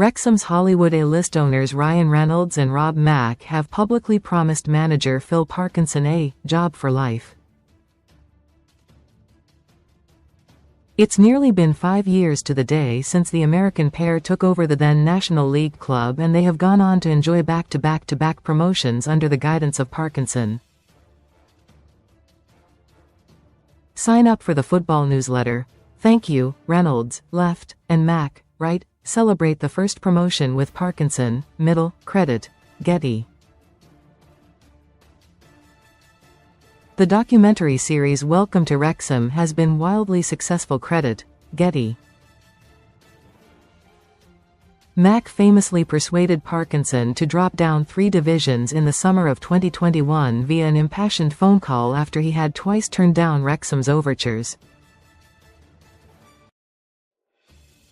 Wrexham's Hollywood A-list owners Ryan Reynolds and Rob Mack have publicly promised manager Phil Parkinson a job for life. It's nearly been 5 years to the day since the American pair took over the then National League club, and they have gone on to enjoy back-to-back promotions under the guidance of Parkinson. Sign up for the football newsletter. Thank you, Reynolds, left, and Mack, right. Celebrate the first promotion with Parkinson, middle, credit, Getty. The documentary series Welcome to Wrexham has been wildly successful. Credit, Getty. Mack famously persuaded Parkinson to drop down 3 divisions in the summer of 2021 via an impassioned phone call after he had twice turned down Wrexham's overtures.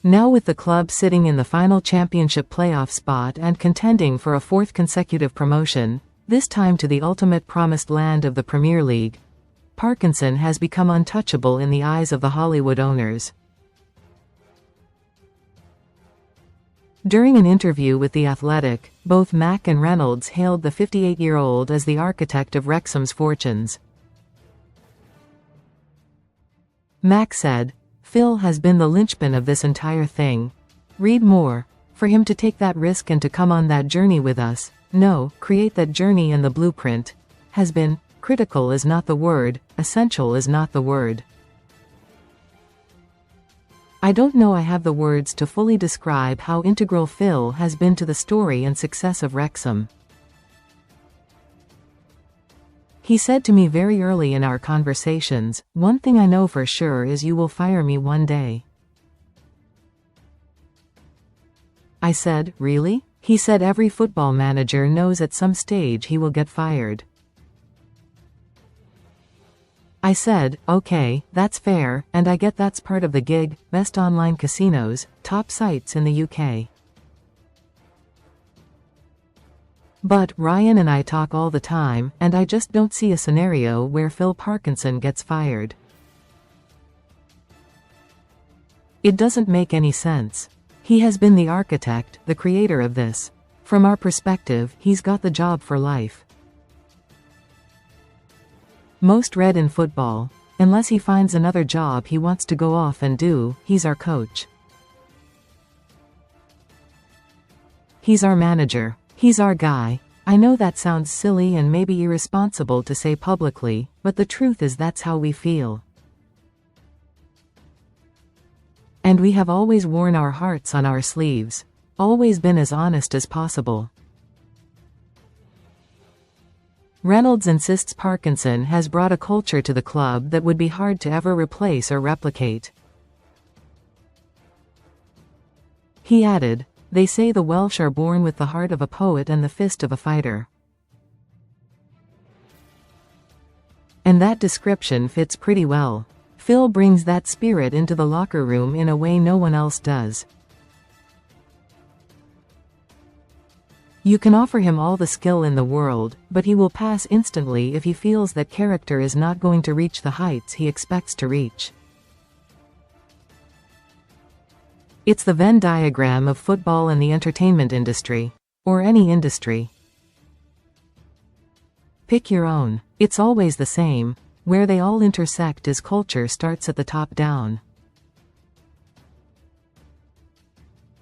Now with the club sitting in the final championship playoff spot and contending for a 4th consecutive promotion, this time to the ultimate promised land of the Premier League, Parkinson has become untouchable in the eyes of the Hollywood owners. During an interview with The Athletic, both Mack and Reynolds hailed the 58-year-old as the architect of Wrexham's fortunes. Mack said, "Phil has been the linchpin of this entire thing. Read more. For him to take that risk and to come on that journey with us, create that journey, and the blueprint, has been, critical is not the word, essential is not the word. I don't know I have the words to fully describe how integral Phil has been to the story and success of Wrexham. He said to me very early in our conversations, 'One thing I know for sure is you will fire me one day.' I said, 'Really?' He said, 'Every football manager knows at some stage he will get fired.' I said, 'Okay, that's fair, and I get that's part of the gig, best online casinos, top sites in the UK. But Ryan and I talk all the time, and I just don't see a scenario where Phil Parkinson gets fired. It doesn't make any sense. He has been the architect, the creator of this. From our perspective, he's got the job for life. Most read in football. Unless he finds another job he wants to go off and do, he's our coach. He's our manager. He's our guy. I know that sounds silly and maybe irresponsible to say publicly, but the truth is that's how we feel. And we have always worn our hearts on our sleeves. Always been as honest as possible." Reynolds insists Parkinson has brought a culture to the club that would be hard to ever replace or replicate. He added, "They say the Welsh are born with the heart of a poet and the fist of a fighter. And that description fits pretty well. Phil brings that spirit into the locker room in a way no one else does. You can offer him all the skill in the world, but he will pass instantly if he feels that character is not going to reach the heights he expects to reach. It's the Venn diagram of football and the entertainment industry. Or any industry. Pick your own. It's always the same. Where they all intersect is culture starts at the top down.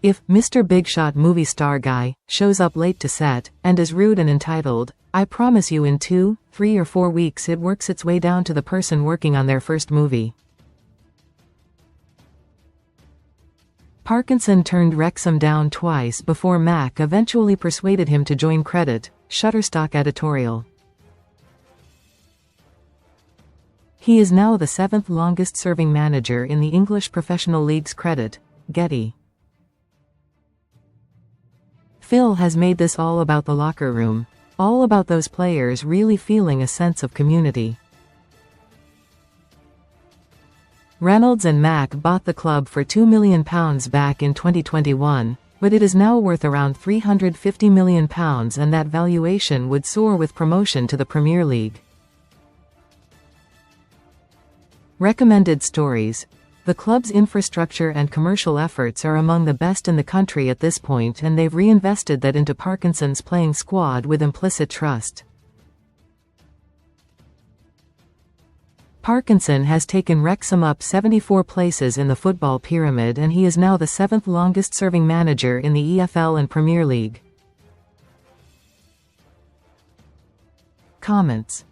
If Mr. Big Shot movie star guy shows up late to set and is rude and entitled, I promise you in 2, 3 or 4 weeks it works its way down to the person working on their first movie. Parkinson turned Wrexham down twice before Mack eventually persuaded him to join Credit, Shutterstock editorial. He is now the 7th longest-serving manager in the English professional league's Credit, Getty. Phil has made this all about the locker room. All about those players really feeling a sense of community. Reynolds and Mack bought the club for £2 million back in 2021, but it is now worth around £350 million, and that valuation would soar with promotion to the Premier League. Recommended stories. The club's infrastructure and commercial efforts are among the best in the country at this point, and they've reinvested that into Parkinson's playing squad with implicit trust. Parkinson has taken Wrexham up 74 places in the football pyramid, and he is now the 7th longest-serving manager in the EFL and Premier League. Comments.